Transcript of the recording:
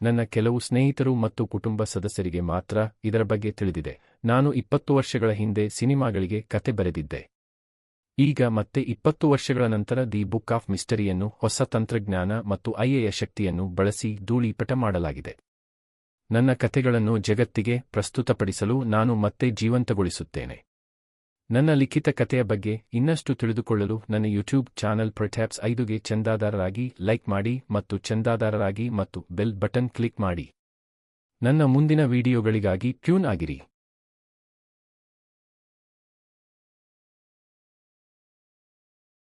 ನನ್ನ ಕೆಲವು ಸ್ನೇಹಿತರು ಮತ್ತು ಕುಟುಂಬ ಸದಸ್ಯರಿಗೆ ಮಾತ್ರ ಇದರ ಬಗ್ಗೆ ತಿಳಿದಿದೆ. ನಾನು 20 ವರ್ಷಗಳ ಹಿಂದೆ ಸಿನಿಮಾಗಳಿಗೆ ಕತೆ ಬರೆದಿದ್ದೆ. ಈಗ ಮತ್ತೆ 20 ವರ್ಷಗಳ ನಂತರ ದಿ ಬುಕ್ ಆಫ್ ಮಿಸ್ಟರಿಯನ್ನು ಹೊಸ ತಂತ್ರಜ್ಞಾನ ಮತ್ತು ಐಎಯ ಶಕ್ತಿಯನ್ನು ಬಳಸಿ ಧೂಳೀಪಟ ಮಾಡಲಾಗಿದೆ. ನನ್ನ ಕಥೆಗಳನ್ನು ಜಗತ್ತಿಗೆ ಪ್ರಸ್ತುತಪಡಿಸಲು ನಾನು ಮತ್ತೆ ಜೀವಂತಗೊಳಿಸುತ್ತೇನೆ. ನನ್ನ ಲಿಖಿತ ಕಥೆಯ ಬಗ್ಗೆ ಇನ್ನಷ್ಟು ತಿಳಿದುಕೊಳ್ಳಲು ನನ್ನ ಯೂಟ್ಯೂಬ್ ಚಾನಲ್ ಪ್ರಟ್ಯಾಪ್ಸ್ 5ಗೆ ಚಂದಾದಾರರಾಗಿ ಲೈಕ್ ಮಾಡಿ ಮತ್ತು ಚಂದಾದಾರರಾಗಿ ಮತ್ತು ಬೆಲ್ ಬಟನ್ ಕ್ಲಿಕ್ ಮಾಡಿ. ನನ್ನ ಮುಂದಿನ ವೀಡಿಯೊಗಳಿಗಾಗಿ ಟ್ಯೂನ್ ಆಗಿರಿ.